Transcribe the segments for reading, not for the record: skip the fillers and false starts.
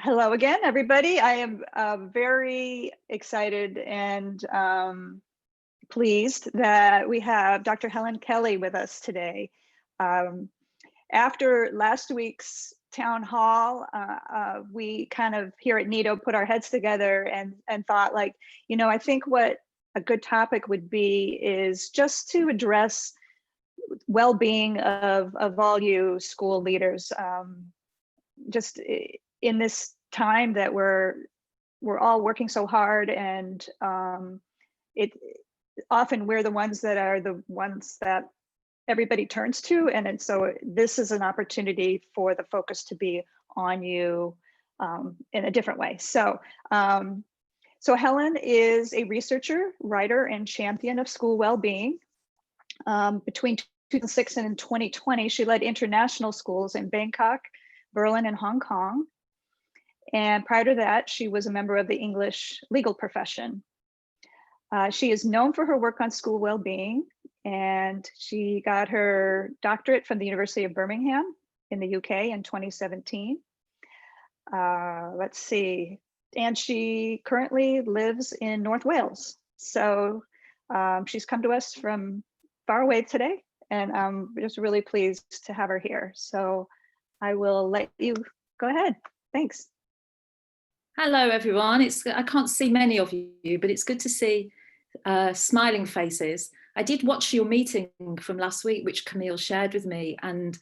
Hello again, everybody. I am very excited and pleased that we have Dr. Helen Kelly with us today. Um, After last week's town hall, we kind of here at NITO put our heads together and thought, like, I think what a good topic would be is just to address well-being of all you school leaders. Just in this time that we're all working so hard, and it often we're the ones that everybody turns to, and so this is an opportunity for the focus to be on you in a different way. So Helen is a researcher, writer, and champion of school well-being. Between 2006 and 2020, she led international schools in Bangkok, Berlin, and Hong Kong. And prior to that, she was a member of the English legal profession. She is known for her work on school well-being, and she got her doctorate from the University of Birmingham in the UK in 2017. Let's see, and she currently lives in North Wales. So she's come to us from far away today, and I'm just really pleased to have her here. So I will let you go ahead. Thanks. Hello, everyone. I can't see many of you, but it's good to see smiling faces. I did watch your meeting from last week, which Camille shared with me, and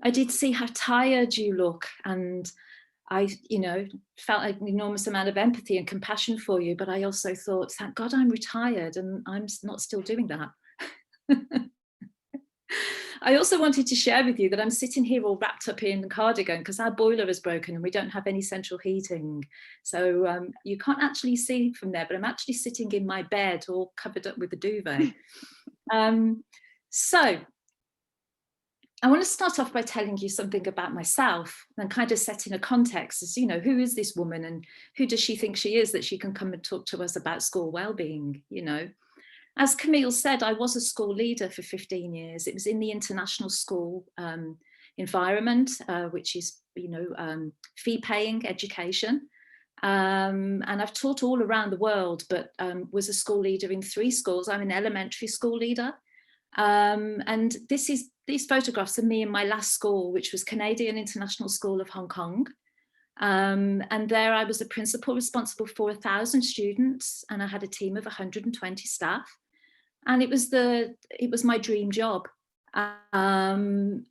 I did see how tired you look, and I, felt an enormous amount of empathy and compassion for you. But I also thought, thank God I'm retired and I'm not still doing that. I also wanted to share with you that I'm sitting here all wrapped up in a cardigan because our boiler is broken and we don't have any central heating. So you can't actually see from there, but I'm actually sitting in my bed all covered up with a duvet. So I want to start off by telling you something about myself and kind of setting a context as, who is this woman and who does she think she is that she can come and talk to us about school well-being, As Camille said, I was a school leader for 15 years. It was in the international school environment, which is, fee-paying education. And I've taught all around the world, but was a school leader in 3 schools. I'm an elementary school leader. And these photographs are me in my last school, which was Canadian International School of Hong Kong. And there I was a principal responsible for 1,000 students, and I had a team of 120 staff. And it was my dream job. And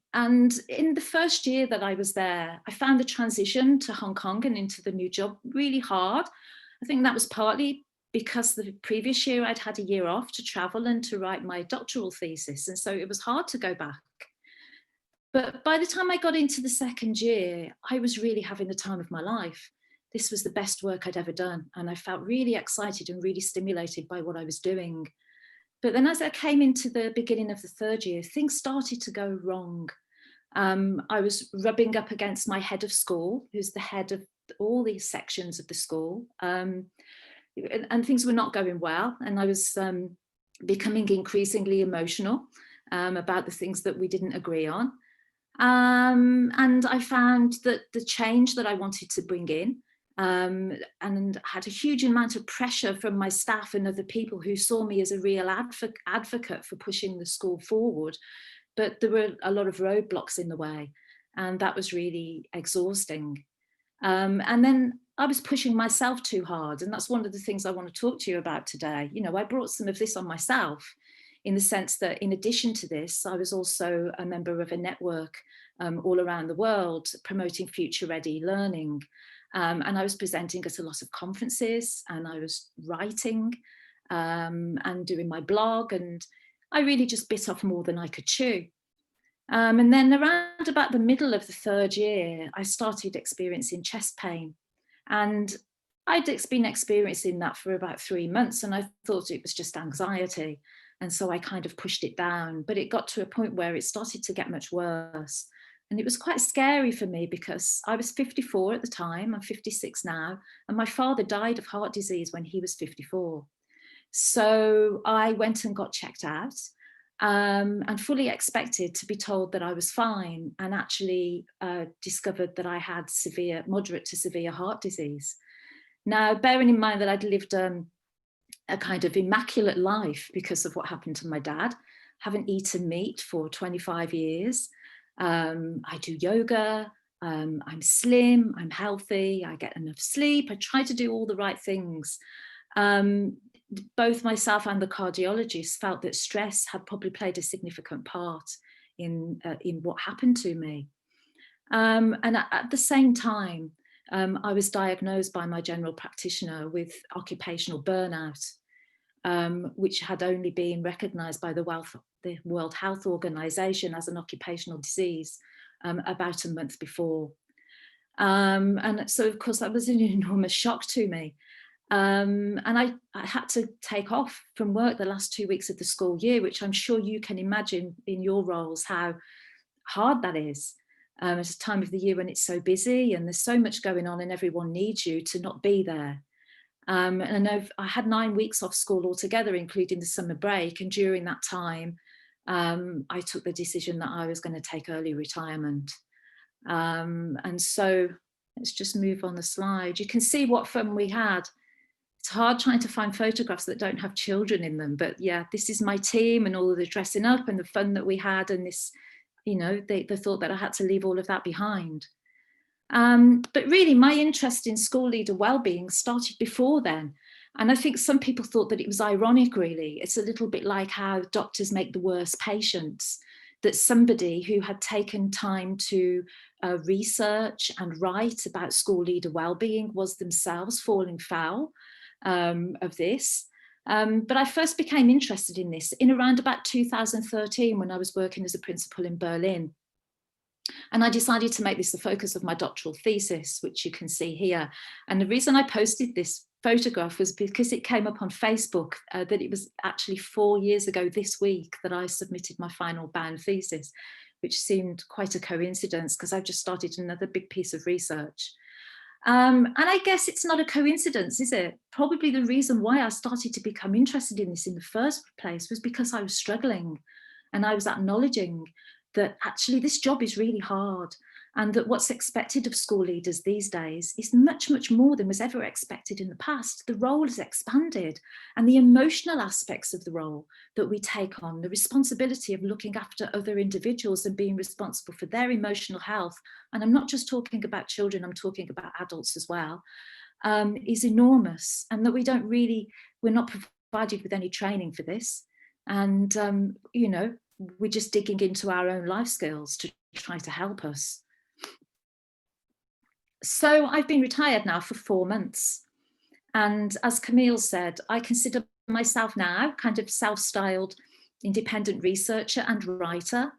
in the first year that I was there, I found the transition to Hong Kong and into the new job really hard. I think that was partly because the previous year I'd had a year off to travel and to write my doctoral thesis. And so it was hard to go back. But by the time I got into the second year, I was really having the time of my life. This was the best work I'd ever done. And I felt really excited and really stimulated by what I was doing. But then as I came into the beginning of the third year, things started to go wrong. I was rubbing up against my head of school, who's the head of all these sections of the school. And things were not going well. And I was becoming increasingly emotional about the things that we didn't agree on. And I found that the change that I wanted to bring in, and had a huge amount of pressure from my staff and other people who saw me as a real advocate for pushing the school forward. But there were a lot of roadblocks in the way, and that was really exhausting. And then I was pushing myself too hard, and that's one of the things I want to talk to you about today. I brought some of this on myself, in the sense that in addition to this, I was also a member of a network all around the world promoting future-ready learning. And I was presenting at a lot of conferences, and I was writing and doing my blog, and I really just bit off more than I could chew. And then around about the middle of the third year, I started experiencing chest pain. And I'd been experiencing that for about 3 months, and I thought it was just anxiety. And so I kind of pushed it down, but it got to a point where it started to get much worse. And it was quite scary for me because I was 54 at the time, I'm 56 now, and my father died of heart disease when he was 54. So I went and got checked out. and fully expected to be told that I was fine, and actually discovered that I had moderate to severe heart disease. Now, bearing in mind that I'd lived a kind of immaculate life because of what happened to my dad, haven't eaten meat for 25 years. I do yoga, I'm slim, I'm healthy, I get enough sleep, I try to do all the right things. Both myself and the cardiologist felt that stress had probably played a significant part in what happened to me. And at the same time, I was diagnosed by my general practitioner with occupational burnout, which had only been recognised by the World Health Organization as an occupational disease about a month before. And so, of course, that was an enormous shock to me. And I had to take off from work the last 2 weeks of the school year, which I'm sure you can imagine in your roles how hard that is. It's a time of the year when it's so busy and there's so much going on and everyone needs you to not be there. And I had 9 weeks off school altogether, including the summer break. And during that time, I took the decision that I was going to take early retirement. And so let's just move on the slide. You can see what fun we had. It's hard trying to find photographs that don't have children in them. But yeah, this is my team and all of the dressing up and the fun that we had. And this, you know, the thought that I had to leave all of that behind. But really, my interest in school leader wellbeing started before then. And I think some people thought that it was ironic, really. It's a little bit like how doctors make the worst patients, that somebody who had taken time to research and write about school leader wellbeing was themselves falling foul of this. But I first became interested in this in around about 2013 when I was working as a principal in Berlin. And I decided to make this the focus of my doctoral thesis, which you can see here. And the reason I posted this photograph was because it came up on Facebook that it was actually 4 years ago this week that I submitted my final bound thesis, which seemed quite a coincidence because I've just started another big piece of research. And I guess it's not a coincidence, is it? Probably the reason why I started to become interested in this in the first place was because I was struggling and I was acknowledging that actually this job is really hard and that what's expected of school leaders these days is much, much more than was ever expected in the past. The role has expanded and the emotional aspects of the role that we take on, the responsibility of looking after other individuals and being responsible for their emotional health, and I'm not just talking about children, I'm talking about adults as well, is enormous, and that we're not provided with any training for this. And, you know, we're just digging into our own life skills to try to help us. So I've been retired now for 4 months. And as Camille said, I consider myself now kind of self-styled independent researcher and writer.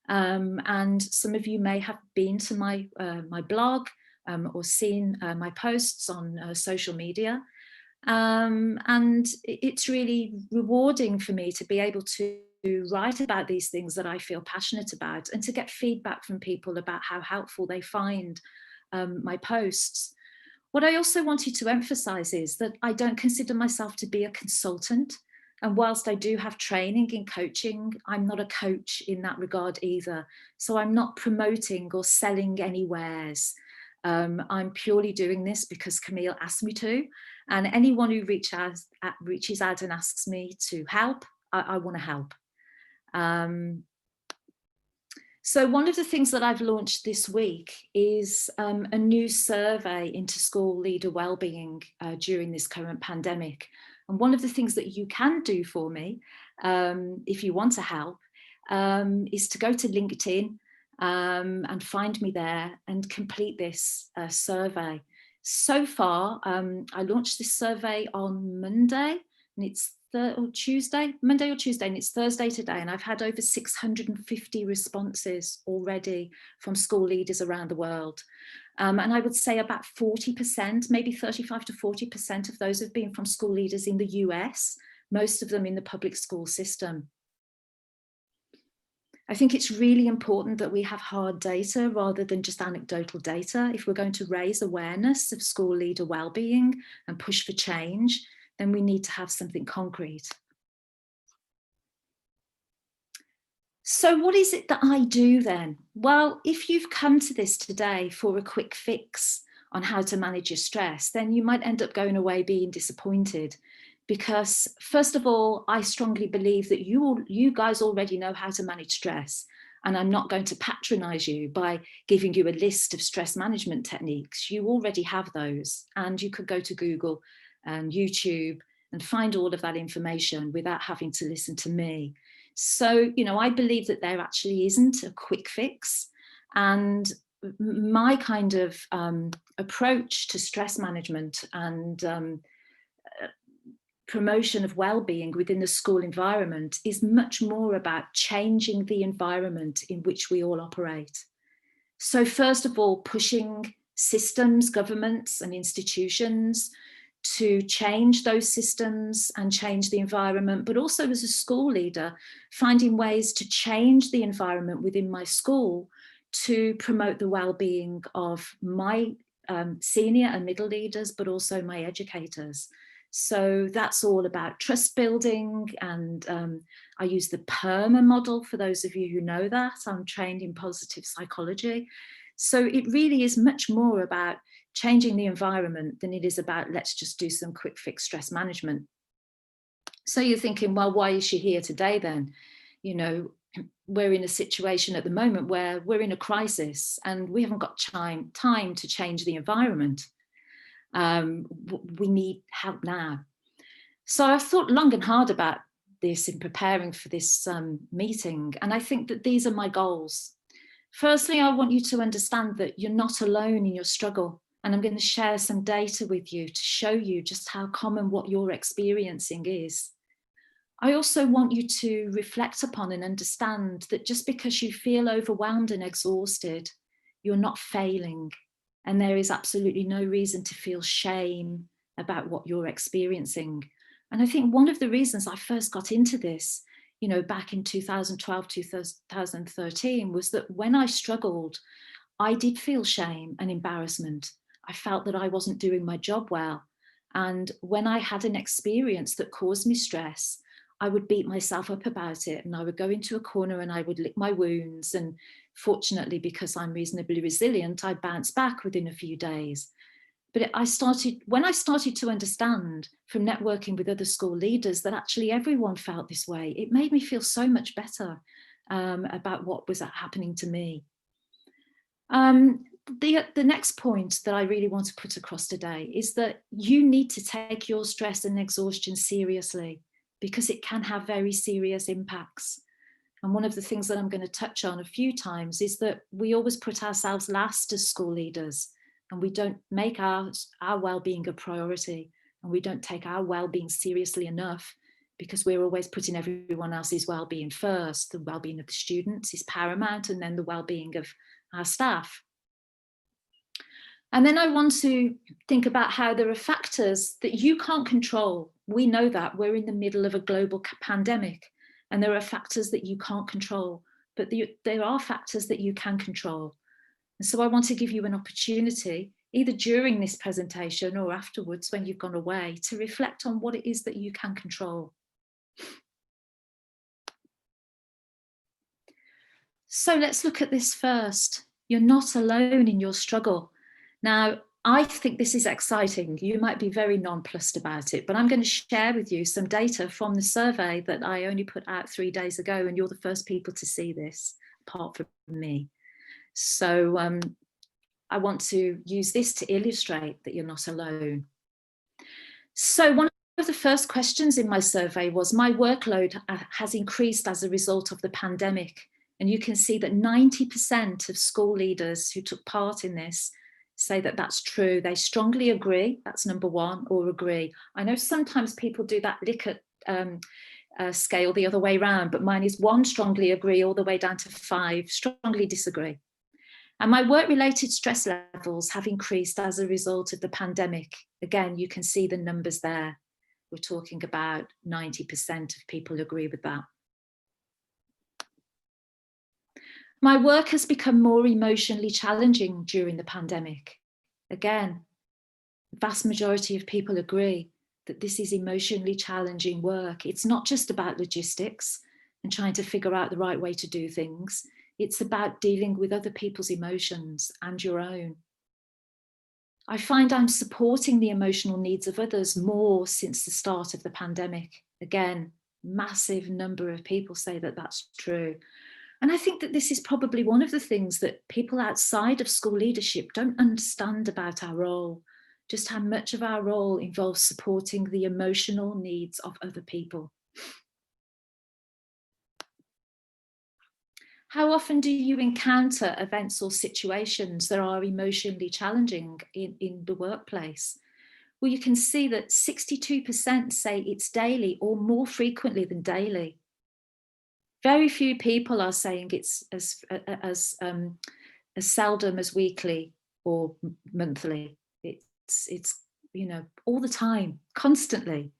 And some of you may have been to my blog or seen my posts on social media. And it's really rewarding for me to be able to write about these things that I feel passionate about and to get feedback from people about how helpful they find my posts. What I also wanted to emphasize is that I don't consider myself to be a consultant. And whilst I do have training in coaching, I'm not a coach in that regard either. So I'm not promoting or selling any wares. I'm purely doing this because Camille asked me to. And anyone who reaches out and asks me to help, I want to help. So one of the things that I've launched this week is a new survey into school leader wellbeing during this current pandemic. And one of the things that you can do for me, if you want to help, is to go to LinkedIn and find me there and complete this survey. So far, I launched this survey on Monday, and it's Monday or Tuesday, and it's Thursday today, and I've had over 650 responses already from school leaders around the world. And I would say about 40%, maybe 35 to 40% of those have been from school leaders in the US, most of them in the public school system. I think it's really important that we have hard data rather than just anecdotal data. If we're going to raise awareness of school leader wellbeing and push for change, then we need to have something concrete. So what is it that I do then? Well, if you've come to this today for a quick fix on how to manage your stress, then you might end up going away being disappointed. Because first of all, I strongly believe that you guys already know how to manage stress. And I'm not going to patronize you by giving you a list of stress management techniques. You already have those. And you could go to Google and YouTube and find all of that information without having to listen to me. So, I believe that there actually isn't a quick fix. And my kind of approach to stress management and promotion of well-being within the school environment is much more about changing the environment in which we all operate. So first of all, pushing systems, governments and institutions to change those systems and change the environment, but also as a school leader, finding ways to change the environment within my school to promote the well-being of my senior and middle leaders, but also my educators. So that's all about trust building, and I use the PERMA model for those of you who know that. I'm trained in positive psychology. So it really is much more about changing the environment than it is about let's just do some quick fix stress management. So you're thinking, well, why is she here today then? We're in a situation at the moment where we're in a crisis and we haven't got time to change the environment. We need help now. So I've thought long and hard about this in preparing for this meeting. And I think that these are my goals. Firstly, I want you to understand that you're not alone in your struggle. And I'm going to share some data with you to show you just how common what you're experiencing is. I also want you to reflect upon and understand that just because you feel overwhelmed and exhausted, you're not failing. And there is absolutely no reason to feel shame about what you're experiencing. And I think one of the reasons I first got into this, back in 2012, 2013, was that when I struggled, I did feel shame and embarrassment. I felt that I wasn't doing my job well. And when I had an experience that caused me stress, I would beat myself up about it, and I would go into a corner and I would lick my wounds. And fortunately, because I'm reasonably resilient, I bounced back within a few days. But when I started to understand from networking with other school leaders that actually everyone felt this way, it made me feel so much better about what was happening to me. The next point that I really want to put across today is that you need to take your stress and exhaustion seriously, because it can have very serious impacts. And one of the things that I'm going to touch on a few times is that we always put ourselves last as school leaders, and we don't make our well-being a priority, and we don't take our well-being seriously enough, because we're always putting everyone else's well-being first. The well-being of the students is paramount, and then the well-being of our staff. And then I want to think about how there are factors that you can't control. We know that we're in the middle of a global pandemic, and there are factors that you can't control, but there are factors that you can control. And so I want to give you an opportunity, either during this presentation or afterwards when you've gone away, to reflect on what it is that you can control. So let's look at this first. You're not alone in your struggle. Now, I think this is exciting. You might be very nonplussed about it, but I'm going to share with you some data from the survey that I only put out 3 days ago, and you're the first people to see this, apart from me. So I want to use this to illustrate that you're not alone. So one of the first questions in my survey was, my workload has increased as a result of the pandemic. And you can see that 90% of school leaders who took part in this say that that's true. They strongly agree, that's number one, or agree. I know sometimes people do that Likert scale the other way around, but mine is 1, strongly agree, all the way down to 5, strongly disagree. And my work-related stress levels have increased as a result of the pandemic. Again, you can see the numbers there. We're talking about 90% of people agree with that. My work has become more emotionally challenging during the pandemic. Again, the vast majority of people agree that this is emotionally challenging work. It's not just about logistics. and trying to figure out the right way to do things. It's about dealing with other people's emotions and your own. I find I'm supporting the emotional needs of others more since the start of the pandemic. Again, massive number of people say that that's true. And I think that this is probably one of the things that people outside of school leadership don't understand about our role, just how much of our role involves supporting the emotional needs of other people. How often do you encounter events or situations that are emotionally challenging in the workplace? Well, you can see that 62% say it's daily or more frequently than daily. Very few people are saying it's as seldom as weekly or monthly. It's all the time, constantly.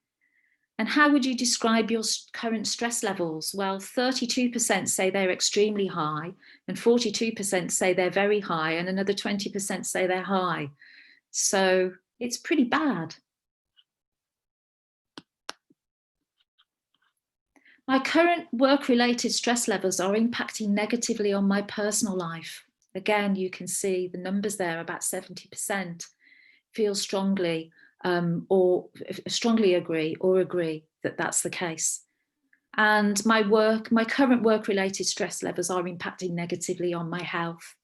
And how would you describe your current stress levels? Well, 32% say they're extremely high, and 42% say they're very high, and another 20% say they're high. So it's pretty bad. My current work-related stress levels are impacting negatively on my personal life. Again, you can see the numbers there, about 70% feel strongly or strongly agree that that's the case. And my current work-related stress levels are impacting negatively on my health.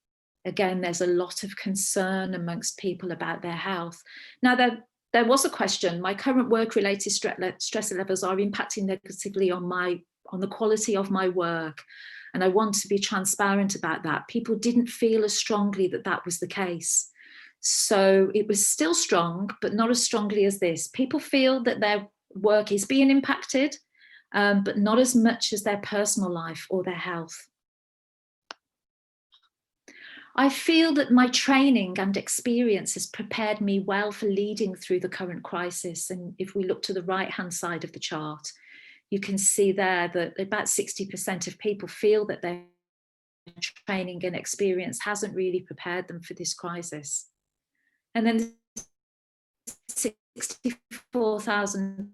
Again, there's a lot of concern amongst people about their health. Now, there was a question, my current work-related stress levels are impacting negatively on the quality of my work. And I want to be transparent about that. People didn't feel as strongly that that was the case. So it was still strong, but not as strongly as this. People feel that their work is being impacted, but not as much as their personal life or their health. I feel that my training and experience has prepared me well for leading through the current crisis. And if we look to the right-hand side of the chart, you can see there that about 60% of people feel that their training and experience hasn't really prepared them for this crisis. And then 64,000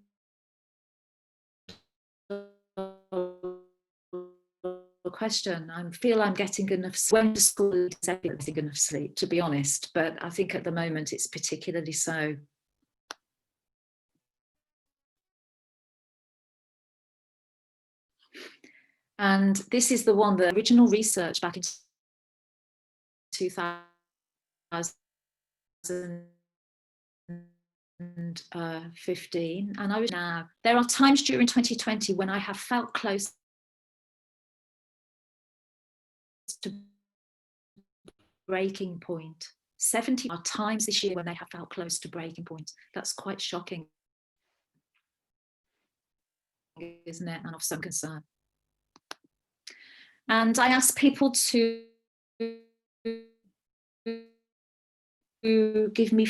question. I feel I'm getting enough when school is getting enough sleep, to be honest, but I think at the moment it's particularly so. And this is the one, the original research back in 2015, and I was now. There are times during 2020 when I have felt close to breaking point. 70 are times this year when they have felt close to breaking point. That's quite shocking, isn't it? And of some concern. And I asked people to give me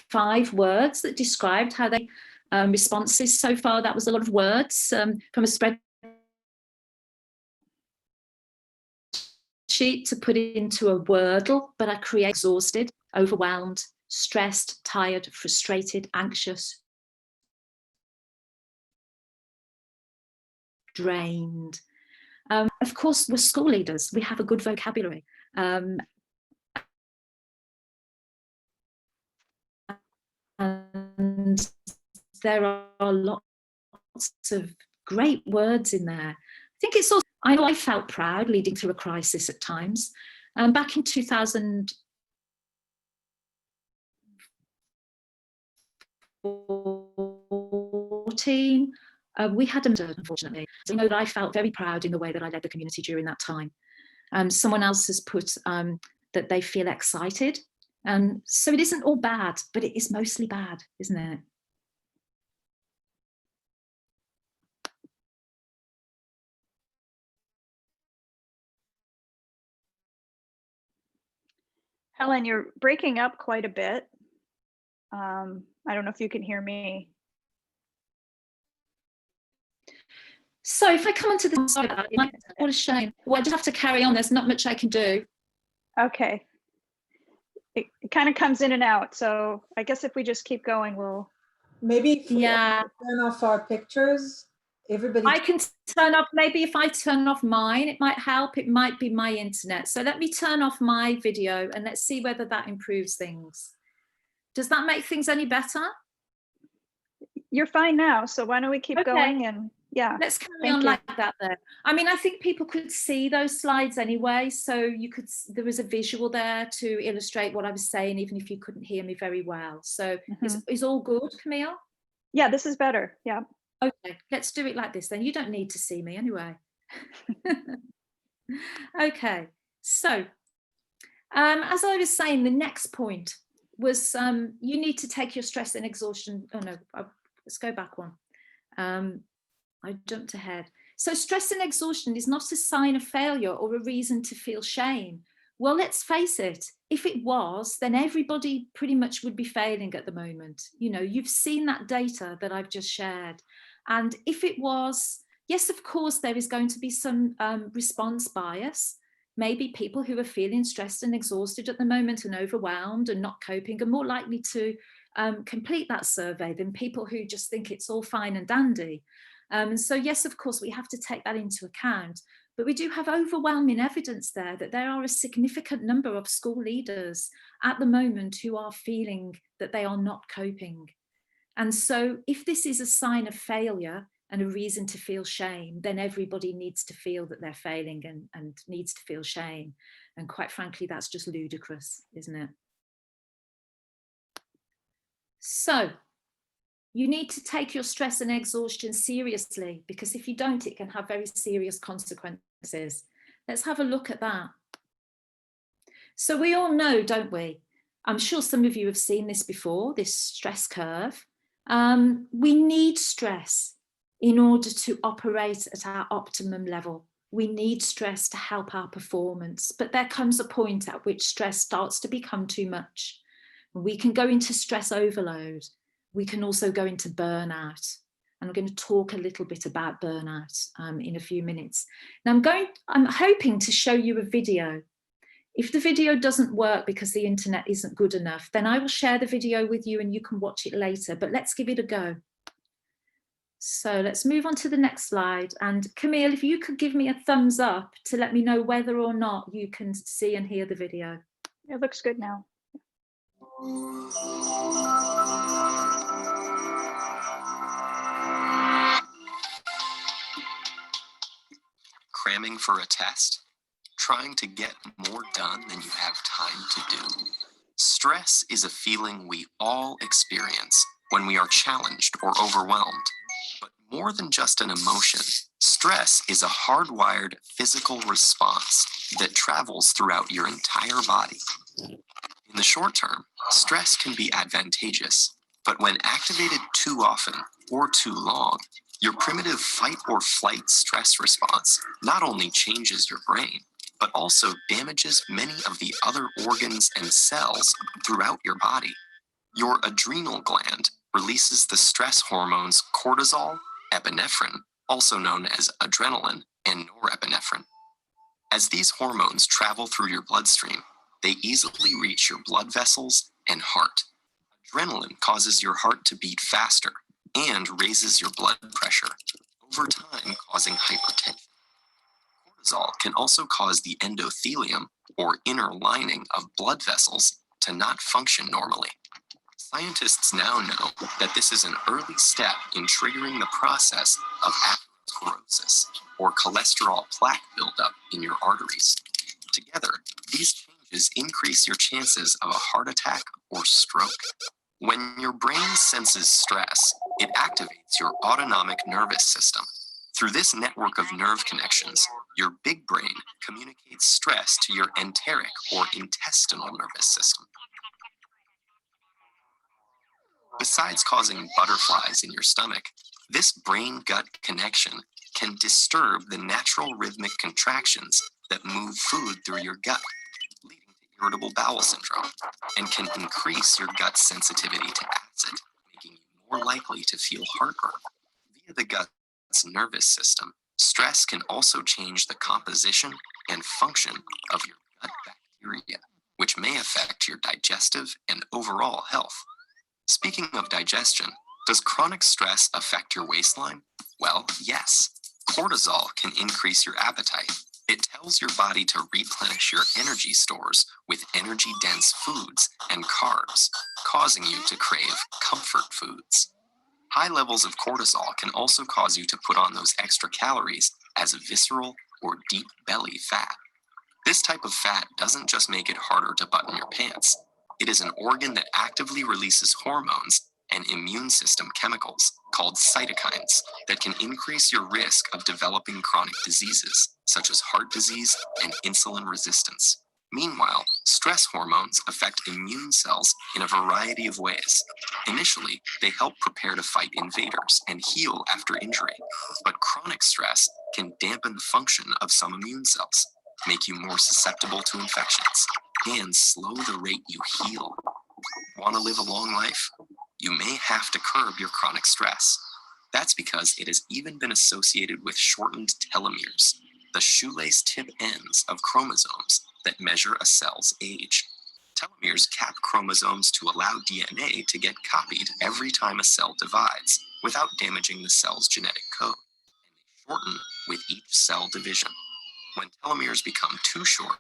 5 words that described how they responses so far. That was a lot of words from a spreadsheet to put into a Wordle, but I create exhausted, overwhelmed, stressed, tired, frustrated, anxious, drained. Of course, we're school leaders. We have a good vocabulary. And there are lots of great words in there. I think it's also, I know I felt proud leading through a crisis at times. Back in 2014, we had a unfortunately. So I know that I felt very proud in the way that I led the community during that time. Someone else has put that they feel excited. So it isn't all bad, but it is mostly bad, isn't it? Helen, you're breaking up quite a bit. I don't know if you can hear me. So if I come onto the sorry, what a shame. Well, I just have to carry on. There's not much I can do. Okay. It kind of comes in and out. So I guess if we just keep going, we'll. Maybe if we turn off our pictures, everybody. I can turn off, maybe if I turn off mine, it might help. It might be my internet. So let me turn off my video and let's see whether that improves things. Does that make things any better? You're fine now. So why don't we keep going? And yeah. Let's carry on like that there. I mean, I think people could see those slides anyway. So you could, there was a visual there to illustrate what I was saying, even if you couldn't hear me very well. So is all good, Camille? Yeah, this is better. Yeah. Okay, let's do it like this then. You don't need to see me anyway. Okay, so as I was saying, the next point was you need to take your stress and exhaustion. Oh no, let's go back one. I jumped ahead. So stress and exhaustion is not a sign of failure or a reason to feel shame. Well, let's face it, if it was, then everybody pretty much would be failing at the moment. You know, you've seen that data that I've just shared. And if it was, yes, of course, there is going to be some response bias. Maybe people who are feeling stressed and exhausted at the moment and overwhelmed and not coping are more likely to complete that survey than people who just think it's all fine and dandy. So yes, of course, we have to take that into account, but we do have overwhelming evidence there that there are a significant number of school leaders at the moment who are feeling that they are not coping. And so if this is a sign of failure and a reason to feel shame, then everybody needs to feel that they're failing and needs to feel shame. And quite frankly, that's just ludicrous, isn't it? So you need to take your stress and exhaustion seriously, because if you don't, it can have very serious consequences. Let's have a look at that. So we all know, don't we? I'm sure some of you have seen this before, this stress curve. We need stress in order to operate at our optimum level. We need stress to help our performance, but there comes a point at which stress starts to become too much. We can go into stress overload. We can also go into burnout. And I'm going to talk a little bit about burnout in a few minutes. Now I'm hoping to show you a video. If the video doesn't work because the internet isn't good enough, then I will share the video with you and you can watch it later, but let's give it a go. So let's move on to the next slide. And Camille, if you could give me a thumbs up to let me know whether or not you can see and hear the video. It looks good now. Cramming for a test? Trying to get more done than you have time to do? Stress is a feeling we all experience when we are challenged or overwhelmed. But more than just an emotion, stress is a hardwired physical response that travels throughout your entire body. In the short term, stress can be advantageous, but when activated too often or too long, your primitive fight or flight stress response not only changes your brain, but also damages many of the other organs and cells throughout your body. Your adrenal gland releases the stress hormones cortisol, epinephrine, also known as adrenaline, and norepinephrine. As these hormones travel through your bloodstream, they easily reach your blood vessels and heart. Adrenaline causes your heart to beat faster and raises your blood pressure, over time causing hypertension. Cortisol can also cause the endothelium, or inner lining of blood vessels, to not function normally. Scientists now know that this is an early step in triggering the process of atherosclerosis, or cholesterol plaque buildup in your arteries. Together, these changes increase your chances of a heart attack or stroke. When your brain senses stress, it activates your autonomic nervous system. Through this network of nerve connections, your big brain communicates stress to your enteric or intestinal nervous system. Besides causing butterflies in your stomach, this brain-gut connection can disturb the natural rhythmic contractions that move food through your gut, leading to irritable bowel syndrome, and can increase your gut's sensitivity to acid, making you more likely to feel heartburn. Via the gut's nervous system, stress can also change the composition and function of your gut bacteria, which may affect your digestive and overall health. Speaking of digestion, does chronic stress affect your waistline? Well, yes, cortisol can increase your appetite. It tells your body to replenish your energy stores with energy-dense foods and carbs, causing you to crave comfort foods. High levels of cortisol can also cause you to put on those extra calories as visceral or deep belly fat. This type of fat doesn't just make it harder to button your pants. It is an organ that actively releases hormones and immune system chemicals called cytokines that can increase your risk of developing chronic diseases such as heart disease and insulin resistance. Meanwhile, stress hormones affect immune cells in a variety of ways. Initially, they help prepare to fight invaders and heal after injury, but chronic stress can dampen the function of some immune cells, make you more susceptible to infections, and slow the rate you heal. Want to live a long life? You may have to curb your chronic stress. That's because it has even been associated with shortened telomeres, the shoelace tip ends of chromosomes that measure a cell's age. Telomeres cap chromosomes to allow DNA to get copied every time a cell divides without damaging the cell's genetic code. And they shorten with each cell division. When telomeres become too short,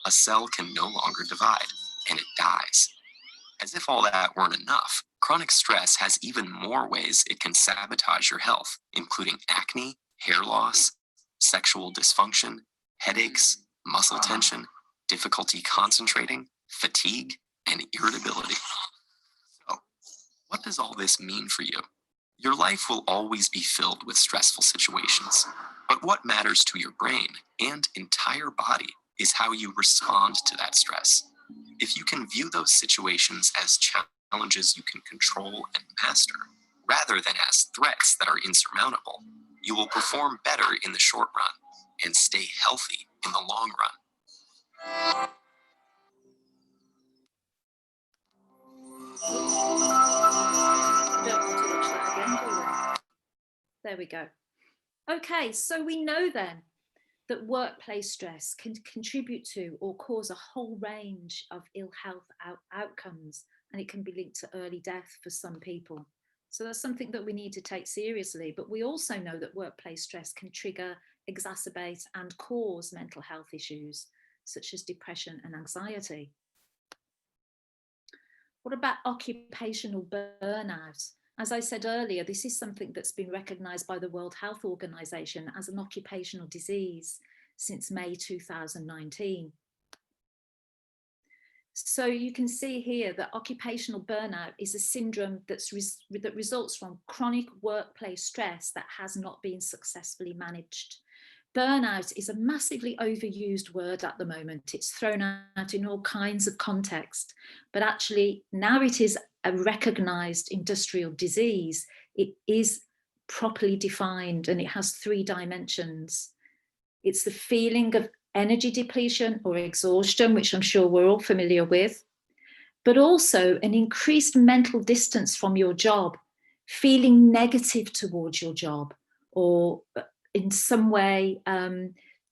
a cell can no longer divide, and it dies. As if all that weren't enough, chronic stress has even more ways it can sabotage your health, including acne, hair loss, sexual dysfunction, headaches, muscle tension, difficulty concentrating, fatigue, and irritability. So, what does all this mean for you? Your life will always be filled with stressful situations, but what matters to your brain and entire body is how you respond to that stress. If you can view those situations as challenges you can control and master, rather than as threats that are insurmountable, you will perform better in the short run and stay healthy in the long run. Don't want to watch that again, do we? There we go. Okay, so we know then that workplace stress can contribute to or cause a whole range of ill health outcomes, and it can be linked to early death for some people. So that's something that we need to take seriously. But we also know that workplace stress can trigger, exacerbate, and cause mental health issues such as depression and anxiety. What about occupational burnout? As I said earlier, this is something that's been recognised by the World Health Organization as an occupational disease since May 2019. So you can see here that occupational burnout is a syndrome that results from chronic workplace stress that has not been successfully managed. Burnout is a massively overused word at the moment. It's thrown out in all kinds of context, but actually now it is a recognised industrial disease. It is properly defined and it has 3 dimensions. It's the feeling of energy depletion or exhaustion, which I'm sure we're all familiar with, but also an increased mental distance from your job, feeling negative towards your job, or in some way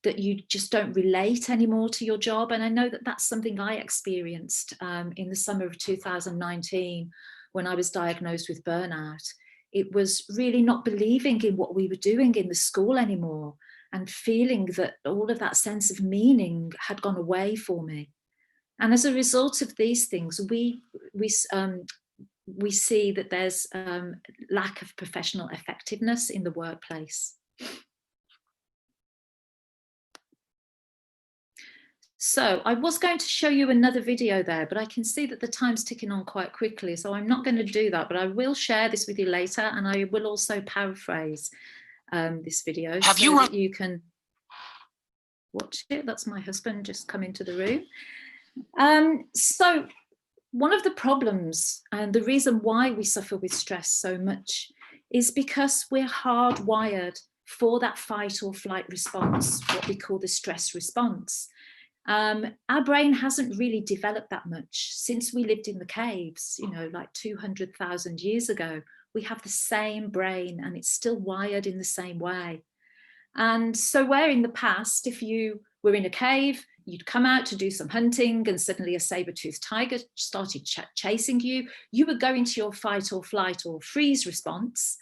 that you just don't relate anymore to your job. And I know that that's something I experienced in the summer of 2019 when I was diagnosed with burnout. It was really not believing in what we were doing in the school anymore and feeling that all of that sense of meaning had gone away for me. And as a result of these things, we see that there's lack of professional effectiveness in the workplace. So I was going to show you another video there, but I can see that the time's ticking on quite quickly. So I'm not going to do that, but I will share this with you later. And I will also paraphrase this video that you can watch it. That's my husband just come into the room. So one of the problems and the reason why we suffer with stress so much is because we're hardwired for that fight or flight response, what we call the stress response. Our brain hasn't really developed that much since we lived in the caves, you know, like 200,000 years ago. We have the same brain and it's still wired in the same way. And so where in the past, if you were in a cave, you'd come out to do some hunting and suddenly a saber-toothed tiger started chasing you, you would go into your fight or flight or freeze response.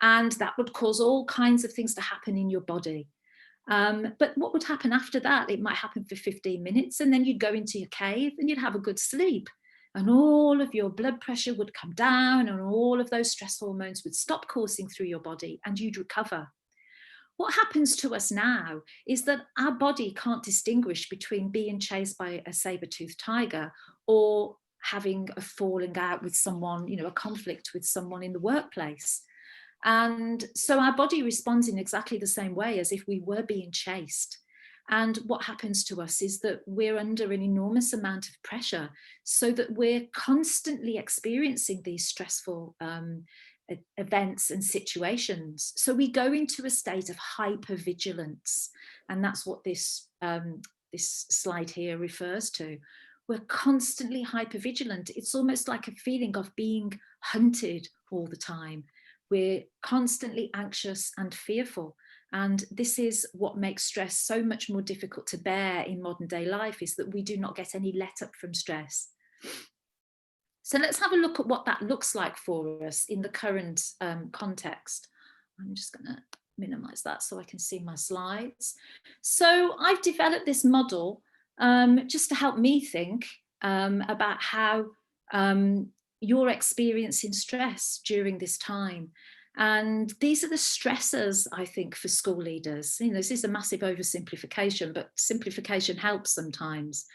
And that would cause all kinds of things to happen in your body. But what would happen after that? It might happen for 15 minutes, and then you'd go into your cave and you'd have a good sleep. And all of your blood pressure would come down, and all of those stress hormones would stop coursing through your body, and you'd recover. What happens to us now is that our body can't distinguish between being chased by a saber-toothed tiger or having a falling out with someone, you know, a conflict with someone in the workplace. And so our body responds in exactly the same way as if we were being chased. And what happens to us is that we're under an enormous amount of pressure, so that we're constantly experiencing these stressful events and situations. So we go into a state of hypervigilance, and that's what this slide here refers to. We're constantly hypervigilant. It's almost like a feeling of being hunted all the time. We're constantly anxious and fearful. And this is what makes stress so much more difficult to bear in modern day life, is that we do not get any let up from stress. So let's have a look at what that looks like for us in the current context. I'm just going to minimize that so I can see my slides. So I've developed this model just to help me think about how you're experiencing stress during this time. And these are the stressors, I think, for school leaders. You know, this is a massive oversimplification, but simplification helps sometimes.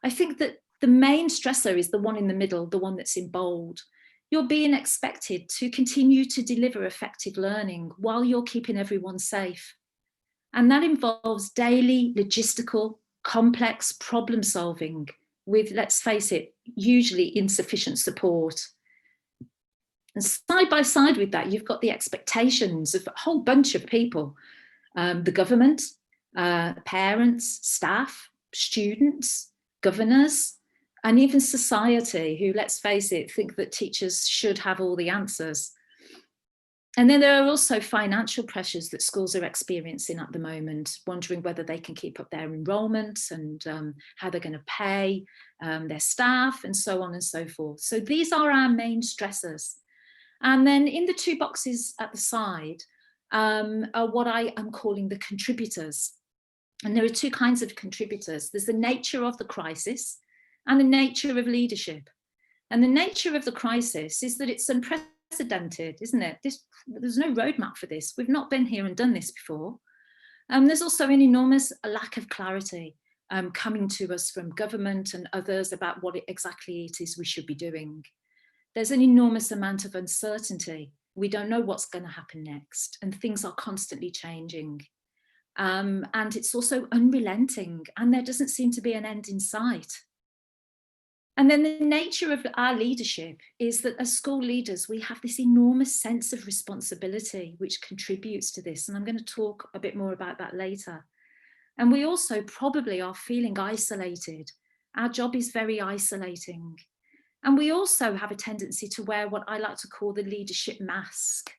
I think that the main stressor is the one in the middle, the one that's in bold. You're being expected to continue to deliver effective learning while you're keeping everyone safe. And that involves daily logistical, complex problem solving with, let's face it, usually insufficient support. And side by side with that, you've got the expectations of a whole bunch of people, the government, parents, staff, students, governors, and even society, who, let's face it, think that teachers should have all the answers. And then there are also financial pressures that schools are experiencing at the moment, wondering whether they can keep up their enrolment and how they're going to pay their staff and so on and so forth. So these are our main stressors. And then in the two boxes at the side are what I am calling the contributors. And there are two kinds of contributors. There's the nature of the crisis and the nature of leadership. And the nature of the crisis is that it's unprecedented, isn't it? There's no roadmap for this. We've not been here and done this before. There's also an enormous lack of clarity coming to us from government and others about what exactly it is we should be doing. There's an enormous amount of uncertainty. We don't know what's going to happen next, and things are constantly changing. And it's also unrelenting, and there doesn't seem to be an end in sight. And then the nature of our leadership is that as school leaders, we have this enormous sense of responsibility, which contributes to this. And I'm going to talk a bit more about that later. And we also probably are feeling isolated. Our job is very isolating. And we also have a tendency to wear what I like to call the leadership mask.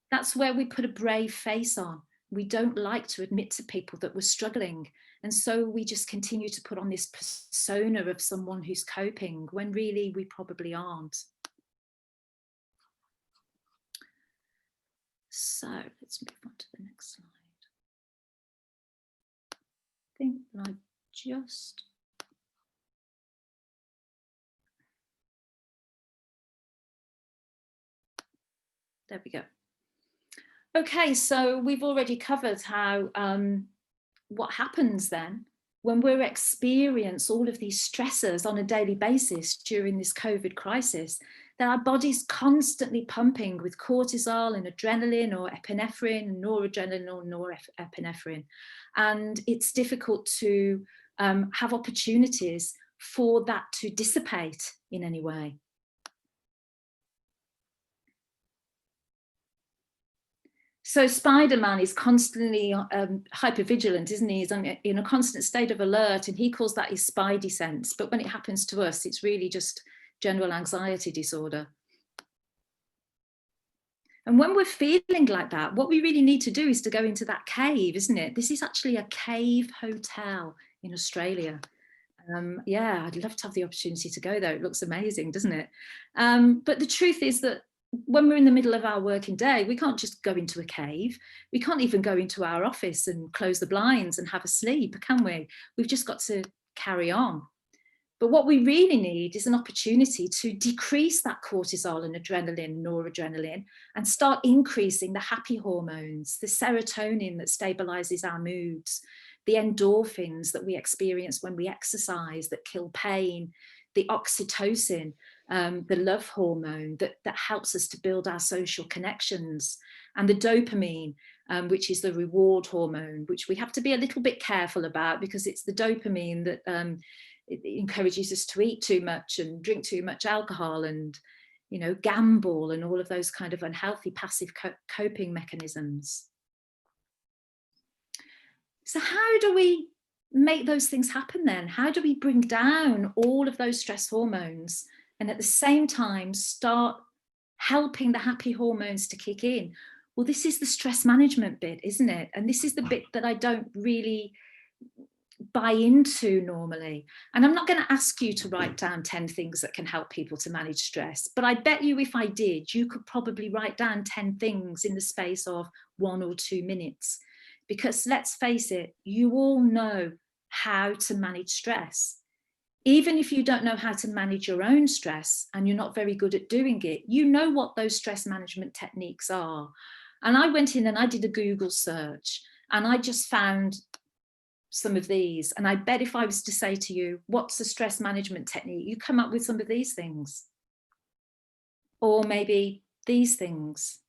That's where we put a brave face on. We don't like to admit to people that we're struggling. And so we just continue to put on this persona of someone who's coping, when really we probably aren't. So let's move on to the next slide. I think that I just... There we go. Okay, so we've already covered how what happens then when we're experiencing all of these stressors on a daily basis during this COVID crisis, that our body's constantly pumping with cortisol and adrenaline or epinephrine, noradrenaline or norepinephrine. And it's difficult to have opportunities for that to dissipate in any way. So Spider-Man is constantly hypervigilant, isn't he? He's in a constant state of alert, and he calls that his spidey sense. But when it happens to us, it's really just general anxiety disorder. And when we're feeling like that, what we really need to do is to go into that cave, isn't it? This is actually a cave hotel in Australia. Yeah, I'd love to have the opportunity to go there. It looks amazing, doesn't it? But the truth is that when we're in the middle of our working day, we can't just go into a cave. We can't even go into our office and close the blinds and have a sleep, can we? We've just got to carry on. But what we really need is an opportunity to decrease that cortisol and adrenaline, noradrenaline, and start increasing the happy hormones, the serotonin that stabilizes our moods, the endorphins that we experience when we exercise that kill pain, the oxytocin, the love hormone that helps us to build our social connections, and the dopamine, which is the reward hormone, which we have to be a little bit careful about, because it's the dopamine that it encourages us to eat too much and drink too much alcohol and, you know, gamble and all of those kind of unhealthy passive coping mechanisms. So how do we make those things happen then? How do we bring down all of those stress hormones and at the same time start helping the happy hormones to kick in? Well, this is the stress management bit, isn't it? And this is the bit that I don't really buy into normally. And I'm not going to ask you to write down 10 things that can help people to manage stress, but I bet you if I did, you could probably write down 10 things in the space of 1 or 2 minutes. Because let's face it, you all know how to manage stress. Even if you don't know how to manage your own stress and you're not very good at doing it, you know what those stress management techniques are. And I went in and I did a Google search and I just found some of these. And I bet if I was to say to you, what's a stress management technique? You come up with some of these things. Or maybe these things.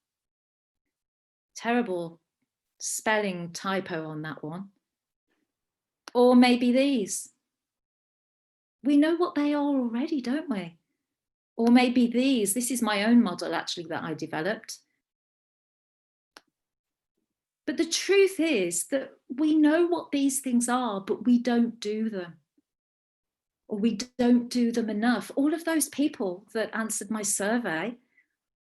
Terrible spelling typo on that one. Or maybe these. We know what they are already, don't we? Or maybe these. This is my own model actually that I developed. But the truth is that we know what these things are, but we don't do them. Or we don't do them enough. All of those people that answered my survey,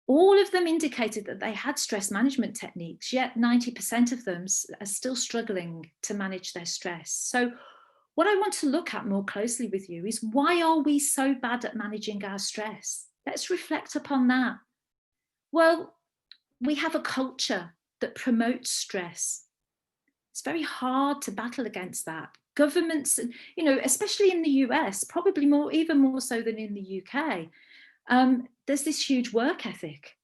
all of them indicated that they had stress management techniques, yet 90% of them are still struggling to manage their stress. So what I want to look at more closely with you is, why are we so bad at managing our stress? Let's reflect upon that. Well, we have a culture that promotes stress. It's very hard to battle against that. Governments, you know, especially in the US, probably even more so than in the UK, there's this huge work ethic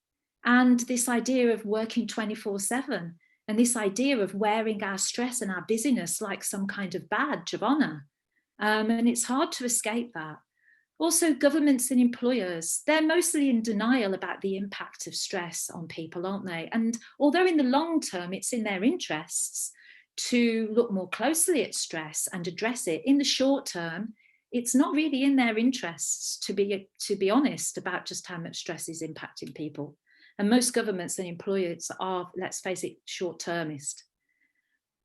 and this idea of working 24/7 and this idea of wearing our stress and our busyness like some kind of badge of honor. And it's hard to escape that. Also, governments and employers, they're mostly in denial about the impact of stress on people, aren't they? And although in the long term, it's in their interests to look more closely at stress and address it, in the short term, it's not really in their interests to be honest about just how much stress is impacting people. And most governments and employers are, let's face it, short-termist.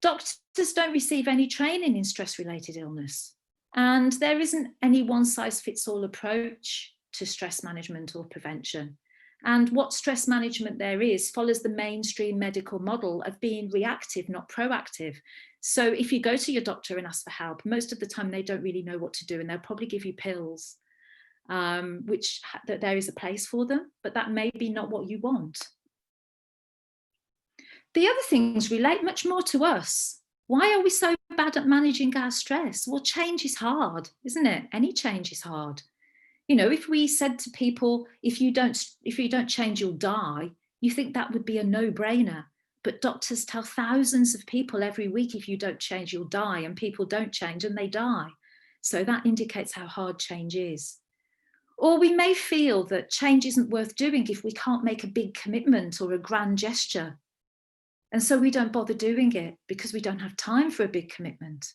Doctors don't receive any training in stress-related illness. And there isn't any one-size-fits-all approach to stress management or prevention. And what stress management there is follows the mainstream medical model of being reactive, not proactive. So if you go to your doctor and ask for help, most of the time they don't really know what to do, and they'll probably give you pills, which that there is a place for them, but that may be not what you want. The other things relate much more to us. Why are we so bad at managing our stress? Well, change is hard, isn't it? Any change is hard. You know, if we said to people, if you don't change, you'll die, you think that would be a no-brainer. But doctors tell thousands of people every week, if you don't change, you'll die, and people don't change and they die. So that indicates how hard change is. Or we may feel that change isn't worth doing if we can't make a big commitment or a grand gesture. And so we don't bother doing it because we don't have time for a big commitment.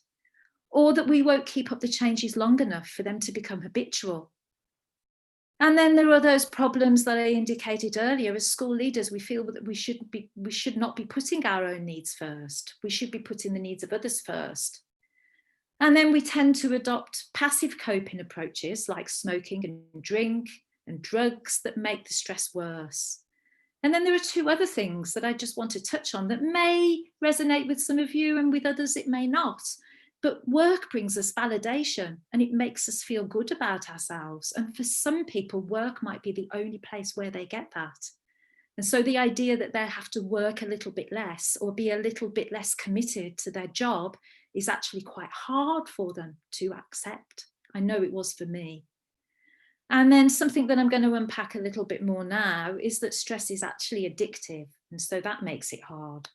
Or that we won't keep up the changes long enough for them to become habitual. And then there are those problems that I indicated earlier. As school leaders, we feel that we should not be putting our own needs first. We should be putting the needs of others first. And then we tend to adopt passive coping approaches like smoking and drink and drugs that make the stress worse. And then there are 2 other things that I just want to touch on that may resonate with some of you, and with others it may not. But work brings us validation and it makes us feel good about ourselves. And for some people, work might be the only place where they get that. And so the idea that they have to work a little bit less or be a little bit less committed to their job is actually quite hard for them to accept. I know it was for me. And then something that I'm going to unpack a little bit more now is that stress is actually addictive. And so that makes it hard.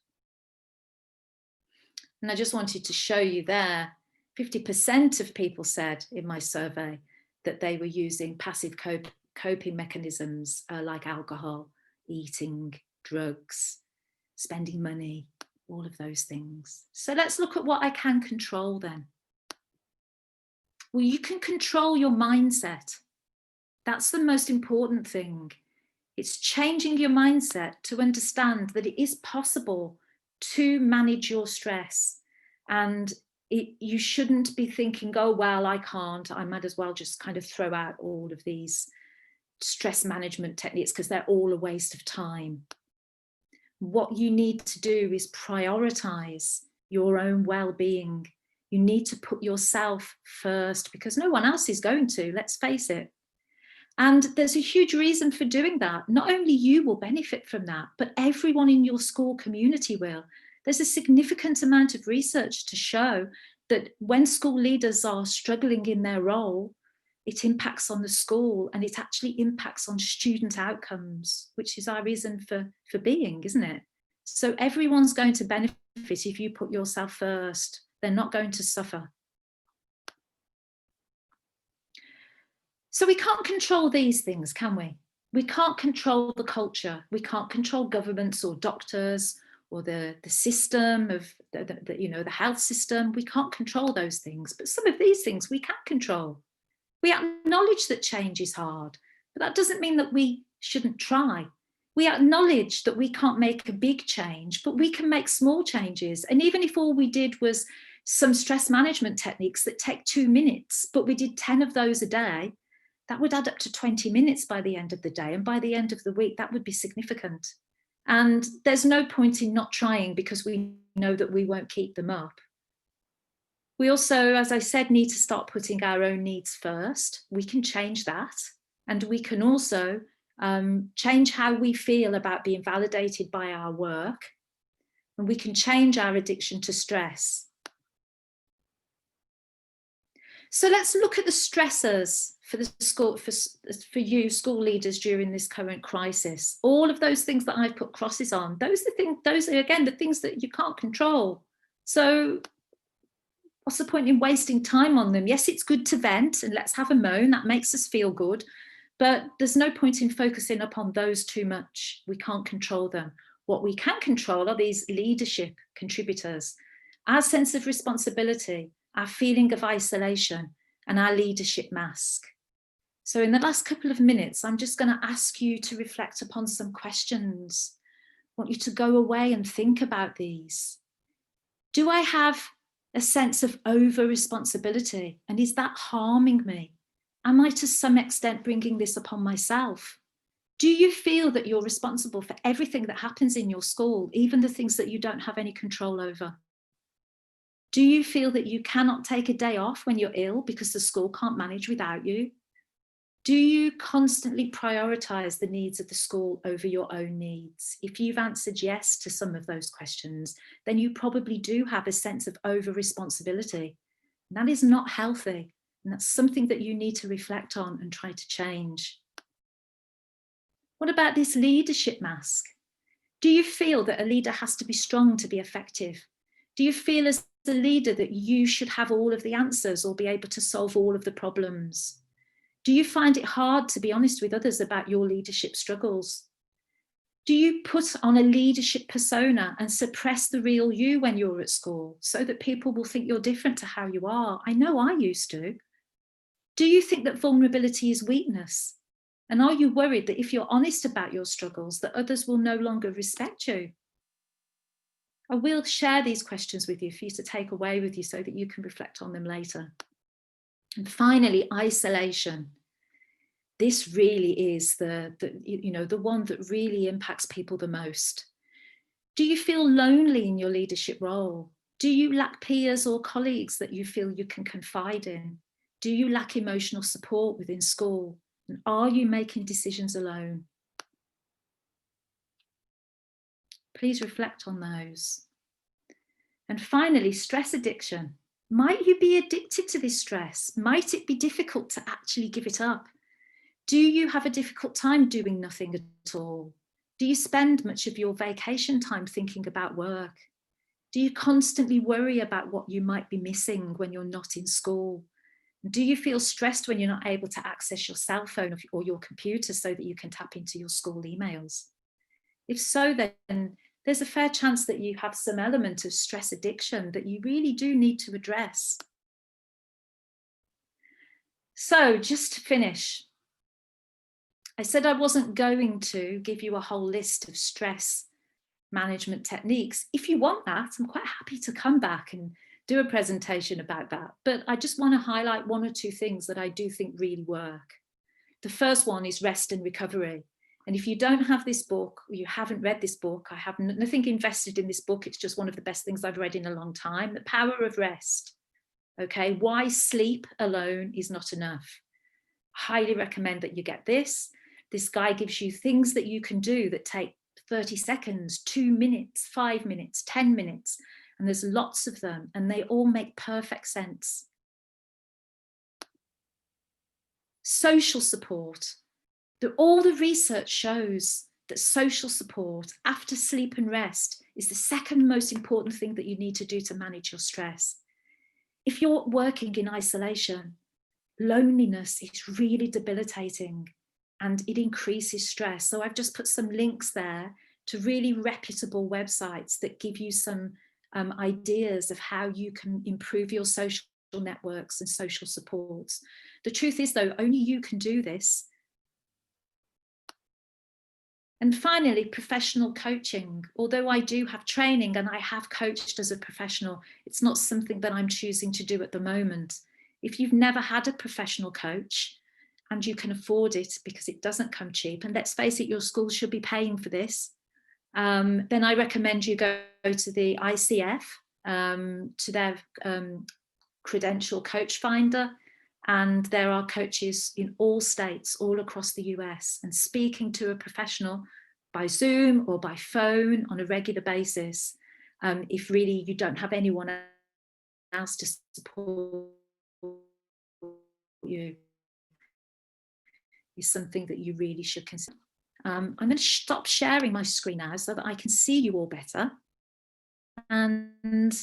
And I just wanted to show you there, 50% of people said in my survey that they were using passive coping mechanisms like alcohol, eating, drugs, spending money, all of those things. So let's look at what I can control then. Well, you can control your mindset. That's the most important thing. It's changing your mindset to understand that it is possible to manage your stress, and you shouldn't be thinking, oh, well, I can't, I might as well just kind of throw out all of these stress management techniques because they're all a waste of time. What you need to do is prioritize your own well-being. You need to put yourself first because no one else is going to, let's face it. And there's a huge reason for doing that. Not only you will benefit from that, but everyone in your school community will. There's a significant amount of research to show that when school leaders are struggling in their role, it impacts on the school and it actually impacts on student outcomes, which is our reason for being, isn't it? So everyone's going to benefit if you put yourself first. They're not going to suffer. So we can't control these things, can we? We can't control the culture. We can't control governments or doctors or the system of the health system. We can't control those things, but some of these things we can control. We acknowledge that change is hard, but that doesn't mean that we shouldn't try. We acknowledge that we can't make a big change, but we can make small changes. And even if all we did was some stress management techniques that take 2 minutes, but we did 10 of those a day, that would add up to 20 minutes by the end of the day. And by the end of the week, that would be significant. And there's no point in not trying because we know that we won't keep them up. We also, as I said, need to start putting our own needs first. We can change that. And we can also change how we feel about being validated by our work. And we can change our addiction to stress. So let's look at the stressors for the school, for you school leaders during this current crisis. All of those things that I've put crosses on, those are again the things that you can't control. So what's the point in wasting time on them? Yes, it's good to vent and let's have a moan, that makes us feel good, but there's no point in focusing upon those too much. We can't control them. What we can control are these leadership contributors, our sense of responsibility, our feeling of isolation, and our leadership mask. So in the last couple of minutes, I'm just going to ask you to reflect upon some questions. I want you to go away and think about these. Do I have a sense of over-responsibility? And is that harming me? Am I to some extent bringing this upon myself? Do you feel that you're responsible for everything that happens in your school, even the things that you don't have any control over? Do you feel that you cannot take a day off when you're ill because the school can't manage without you? Do you constantly prioritize the needs of the school over your own needs? If you've answered yes to some of those questions, then you probably do have a sense of over-responsibility. That is not healthy. And that's something that you need to reflect on and try to change. What about this leadership mask? Do you feel that a leader has to be strong to be effective? Do you feel as a leader that you should have all of the answers or be able to solve all of the problems? Do you find it hard to be honest with others about your leadership struggles? Do you put on a leadership persona and suppress the real you when you're at school so that people will think you're different to how you are? I know I used to. Do you think that vulnerability is weakness? And are you worried that if you're honest about your struggles, that others will no longer respect you? I will share these questions with you for you to take away with you so that you can reflect on them later. And finally, isolation. This really is the one that really impacts people the most. Do you feel lonely in your leadership role? Do you lack peers or colleagues that you feel you can confide in? Do you lack emotional support within school? And are you making decisions alone? Please reflect on those. And finally, stress addiction. Might you be addicted to this stress? Might it be difficult to actually give it up? Do you have a difficult time doing nothing at all? Do you spend much of your vacation time thinking about work? Do you constantly worry about what you might be missing when you're not in school? Do you feel stressed when you're not able to access your cell phone or your computer so that you can tap into your school emails? If so, then there's a fair chance that you have some element of stress addiction that you really do need to address. So just to finish, I said I wasn't going to give you a whole list of stress management techniques. If you want that, I'm quite happy to come back and do a presentation about that. But I just want to highlight one or two things that I do think really work. The first one is rest and recovery. And if you don't have this book, or you haven't read this book, I have nothing invested in this book. It's just one of the best things I've read in a long time. The Power of Rest. Okay, why sleep alone is not enough. Highly recommend that you get this. This guy gives you things that you can do that take 30 seconds, 2 minutes, 5 minutes, 10 minutes. And there's lots of them and they all make perfect sense. Social support. All the research shows that social support after sleep and rest is the second most important thing that you need to do to manage your stress. If you're working in isolation, loneliness is really debilitating and it increases stress. So I've just put some links there to really reputable websites that give you some ideas of how you can improve your social networks and social supports. The truth is though, only you can do this. And finally, professional coaching. Although I do have training and I have coached as a professional, it's not something that I'm choosing to do at the moment. If you've never had a professional coach and you can afford it because it doesn't come cheap, and let's face it, your school should be paying for this, then I recommend you go to the ICF, to their credential coach finder. And there are coaches in all states, all across the US, and speaking to a professional by Zoom or by phone on a regular basis, if really you don't have anyone else to support you, is something that you really should consider. I'm going to stop sharing my screen now so that I can see you all better. And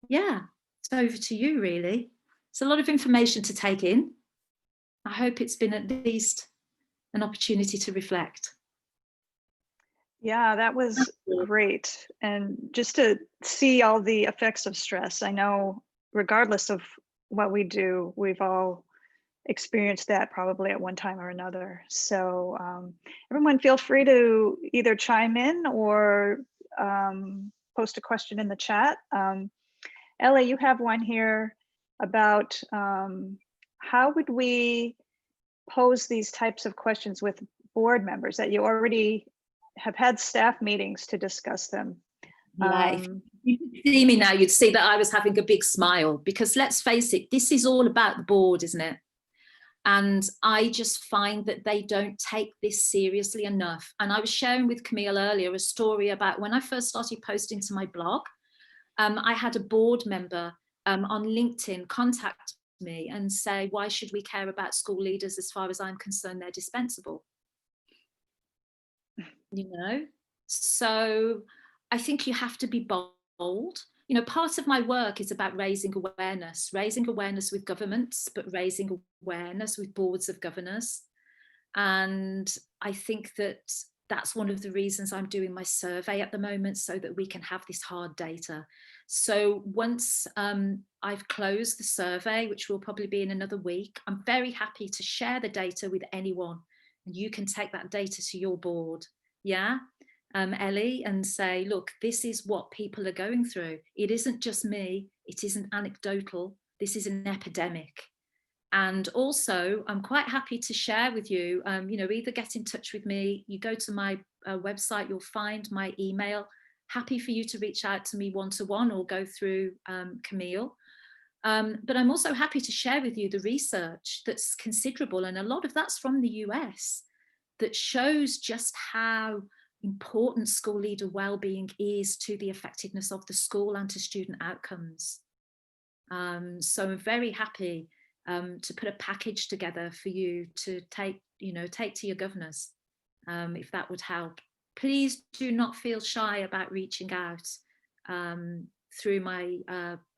yeah, it's over to you really. It's a lot of information to take in. I hope it's been at least an opportunity to reflect. Yeah, that was great. And just to see all the effects of stress, I know regardless of what we do, we've all experienced that probably at one time or another. So everyone feel free to either chime in or post a question in the chat. Ellie, you have one here about how would we pose these types of questions with board members that you already have had staff meetings to discuss them. Yeah, if you could see me now, you'd see that I was having a big smile because let's face it, this is all about the board, isn't it? And I just find that they don't take this seriously enough. And I was sharing with Camille earlier a story about when I first started posting to my blog, I had a board member on LinkedIn contact me and say, why should we care about school leaders? As far as I'm concerned, they're dispensable. You know, so I think you have to be bold. You know, part of my work is about raising awareness with governments, but raising awareness with boards of governors. And I think that that's one of the reasons I'm doing my survey at the moment, so that we can have this hard data. So once I've closed the survey, which will probably be in another week, I'm very happy to share the data with anyone. And you can take that data to your board. Yeah, Ellie, and say, look, this is what people are going through. It isn't just me. It isn't anecdotal. This is an epidemic. And also, I'm quite happy to share with you, you know, either get in touch with me, you go to my website, you'll find my email happy for you to reach out to me one-to-one or go through Camille. But I'm also happy to share with you the research that's considerable, and a lot of that's from the US, that shows just how important school leader well-being is to the effectiveness of the school and to student outcomes. So I'm very happy to put a package together for you to take to your governors, if that would help. Please do not feel shy about reaching out through my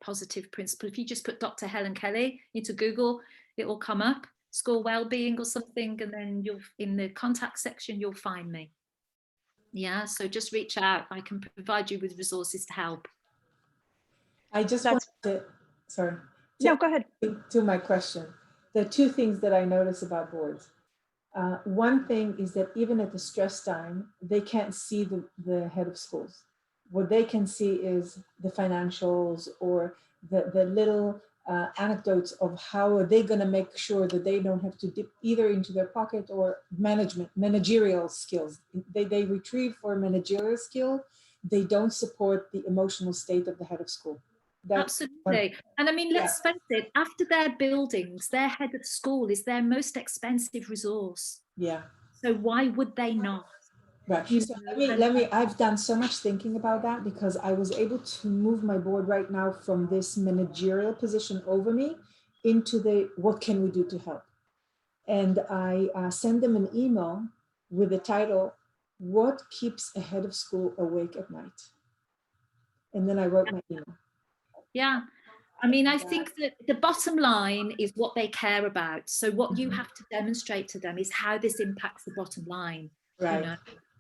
positive principle. If you just put Dr. Helen Kelly into Google, it will come up, school wellbeing or something, and then you'll, in the contact section, you'll find me. Yeah, so just reach out. I can provide you with resources to help. I just want to, sorry. No, go ahead. To my question, there are two things that I notice about boards. One thing is that even at the stress time, they can't see the head of schools. What they can see is the financials or the little anecdotes of how are they going to make sure that they don't have to dip either into their pocket or managerial skills. They retrieve for managerial skill. They don't support the emotional state of the head of school. Absolutely. And I mean, let's face it, after their buildings, their head of school is their most expensive resource. Yeah. So why would they not? Right. So I've done so much thinking about that, because I was able to move my board right now from this managerial position over me into the, what can we do to help? And I send them an email with the title, what keeps a head of school awake at night? And then I wrote my email. Yeah. I mean, I think that the bottom line is what they care about. So what you have to demonstrate to them is how this impacts the bottom line. Right.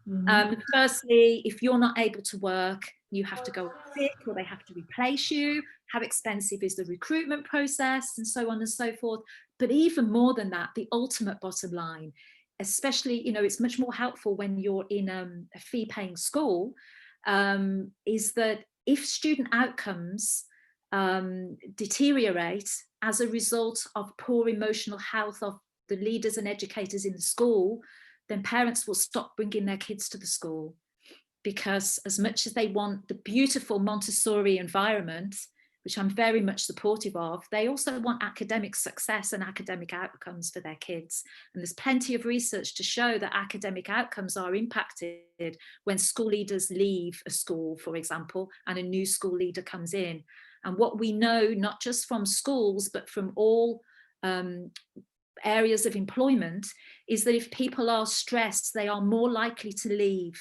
You know? Firstly, if you're not able to work, you have to go sick or they have to replace you. How expensive is the recruitment process, and so on and so forth. But even more than that, the ultimate bottom line, especially, you know, it's much more helpful when you're in a fee-paying school, is that if student outcomes deteriorate as a result of poor emotional health of the leaders and educators in the school, then parents will stop bringing their kids to the school, because as much as they want the beautiful Montessori environment, which I'm very much supportive of, they also want academic success and academic outcomes for their kids. And there's plenty of research to show that academic outcomes are impacted when school leaders leave a school, for example, and a new school leader comes in. And what we know, not just from schools, but from all areas of employment, is that if people are stressed, they are more likely to leave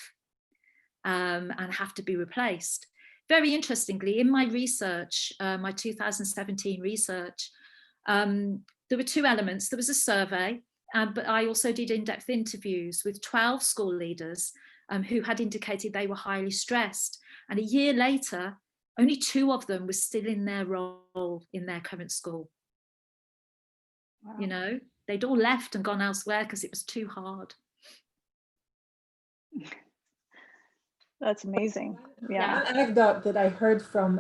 and have to be replaced. Very interestingly, in my research, my 2017 research, there were two elements. There was a survey, but I also did in-depth interviews with 12 school leaders who had indicated they were highly stressed. And a year later, only 2 of them were still in their role in their current school. Wow. You know, they'd all left and gone elsewhere because it was too hard. That's amazing. Yeah. One anecdote that I heard from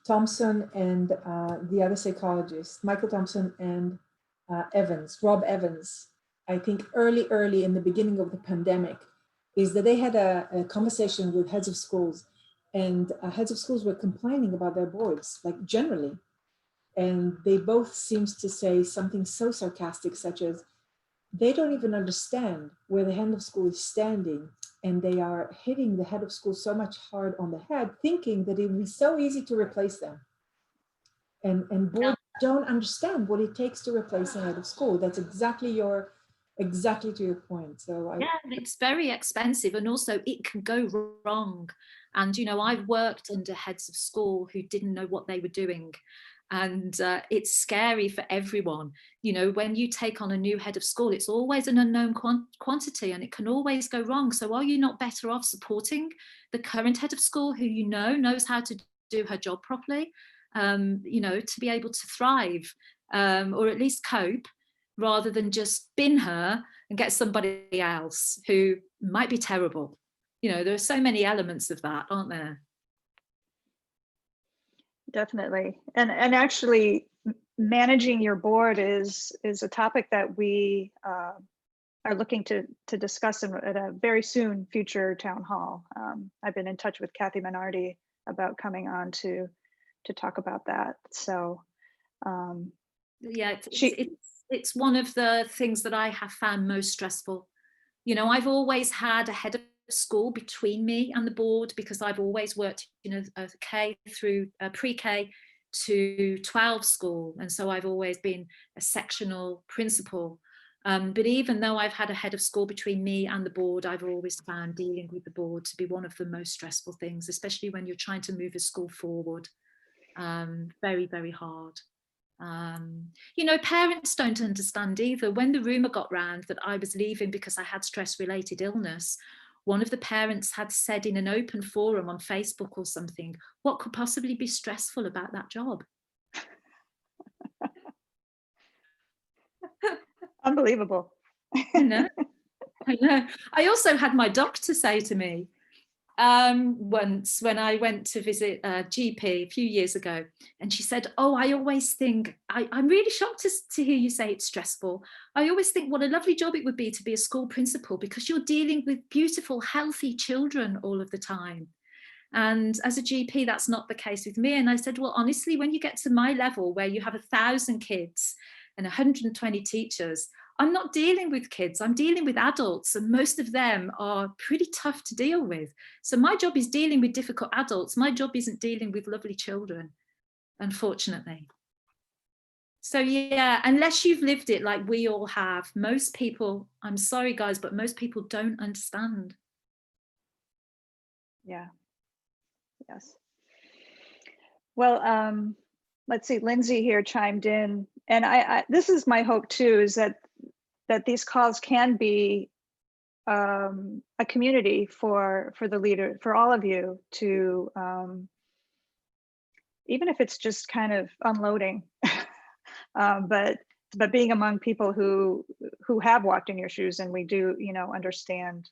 Thompson and the other psychologist, Michael Thompson and Rob Evans, I think early in the beginning of the pandemic, is that they had a conversation with heads of schools, and heads of schools were complaining about their boards, like generally. And they both seems to say something so sarcastic, such as, they don't even understand where the head of school is standing, and they are hitting the head of school so much hard on the head, thinking that it would be so easy to replace them. And boards don't understand what it takes to replace a head of school. That's exactly to your point. So yeah, it's very expensive, and also it can go wrong. And you know, I've worked under heads of school who didn't know what they were doing. And it's scary for everyone. You know, when you take on a new head of school, it's always an unknown quantity, and it can always go wrong. So are you not better off supporting the current head of school, who you know knows how to do her job properly, you know, to be able to thrive or at least cope, rather than just bin her and get somebody else who might be terrible? You know, there are so many elements of that, aren't there? Definitely. And actually managing your board is a topic that we are looking to discuss at a very soon future town hall. I've been in touch with Kathy Minardi about coming on to talk about that. So yeah, it's one of the things that I have found most stressful. You know, I've always had a head of school between me and the board because I've always worked, you know, K through pre-K to 12 school, and so I've always been a sectional principal. But even though I've had a head of school between me and the board, I've always found dealing with the board to be one of the most stressful things, especially when you're trying to move a school forward. Very, very hard. You know, parents don't understand either. When the rumour got round that I was leaving because I had stress-related illness, one of the parents had said in an open forum on Facebook or something, what could possibly be stressful about that job? unbelievable. I know. I know. I also had my doctor say to me once when I went to visit a GP a few years ago, and she said, oh, I always think, I'm really shocked to hear you say it's stressful. I always think what a lovely job it would be to be a school principal because you're dealing with beautiful, healthy children all of the time. And as a GP, that's not the case with me. And I said, well, honestly, when you get to my level where you have 1,000 kids and 120 teachers, I'm not dealing with kids, I'm dealing with adults, and most of them are pretty tough to deal with. So my job is dealing with difficult adults. My job isn't dealing with lovely children, unfortunately. So yeah, unless you've lived it like we all have, most people, I'm sorry guys, but most people don't understand. Yeah. Yes. Well, let's see, Lindsay here chimed in, and I this is my hope too, is that these calls can be a community for the leader, for all of you to, even if it's just kind of unloading, but being among people who have walked in your shoes, and we do, you know, understand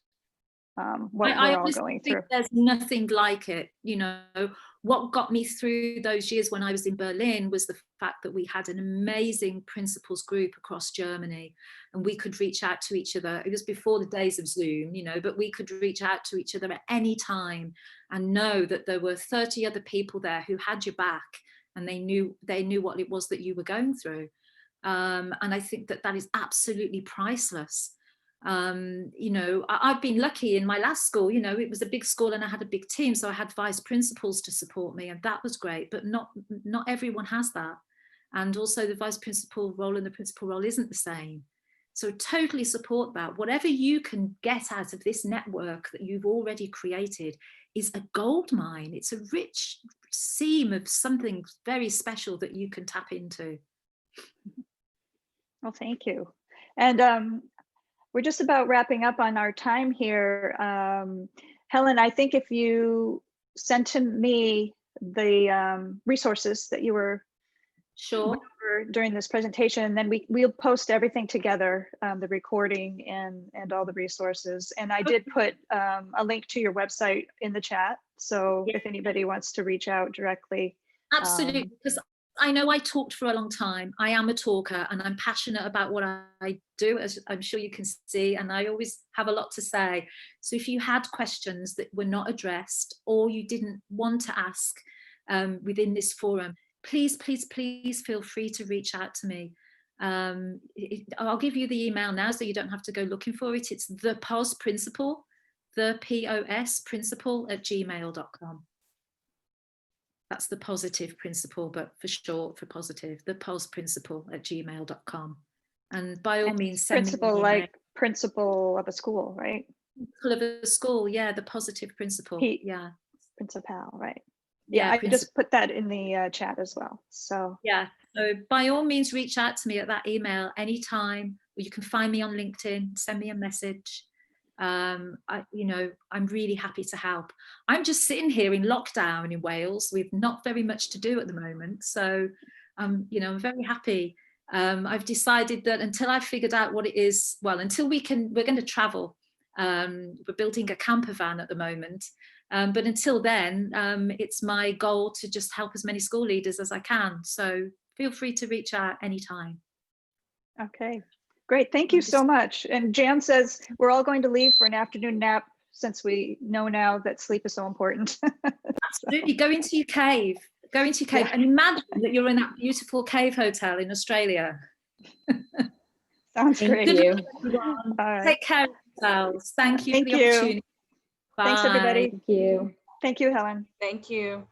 what we're all going through. There's nothing like it. You know, what got me through those years when I was in Berlin was the fact that we had an amazing principals group across Germany, and we could reach out to each other. It was before the days of Zoom, you know, but we could reach out to each other at any time and know that there were 30 other people there who had your back, and they knew what it was that you were going through. And I think that is absolutely priceless. You know, I've been lucky in my last school, you know, it was a big school and I had a big team, so I had vice principals to support me, and that was great, but not everyone has that. And also the vice principal role and the principal role isn't the same. So totally support that. Whatever you can get out of this network that you've already created is a gold mine. It's a rich seam of something very special that you can tap into. Well, thank you. And we're just about wrapping up on our time here. Helen, I think if you sent to me the resources that you were sure during this presentation, then we'll post everything together, the recording and all the resources. And I did put a link to your website in the chat. So if anybody wants to reach out directly. Absolutely, because I know I talked for a long time. I am a talker and I'm passionate about what I do, as I'm sure you can see, and I always have a lot to say. So if you had questions that were not addressed or you didn't want to ask within this forum, please, please, please feel free to reach out to me. I'll give you the email now so you don't have to go looking for it. It's the POS Principal, the POS Principal @gmail.com. That's the positive principal, but for short, for positive, the POS Principal @gmail.com. And by all means, send principal me like principal of a school, right? Principal of a school, yeah, the positive principal, yeah. Principal, right? Yeah, I just put that in the chat as well. So yeah, so by all means, reach out to me at that email anytime, or you can find me on LinkedIn, send me a message. You know, I'm really happy to help. I'm just sitting here in lockdown in Wales with not very much to do at the moment. So, you know, I'm very happy. I've decided that until I've figured out what it is, well, until we're going to travel. We're building a camper van at the moment. But until then, it's my goal to just help as many school leaders as I can. So feel free to reach out anytime. Okay, Great. Thank you so much. And Jan says we're all going to leave for an afternoon nap since we know now that sleep is so important. Absolutely. Go into your cave. Go into your cave and imagine that you're in that beautiful cave hotel in Australia. Sounds great. Thank you. Everyone. All right. Take care of yourselves. Thank you Thank for the you. opportunity. Thanks, Bye. everybody. Thank you. Thank you, Helen. Thank you.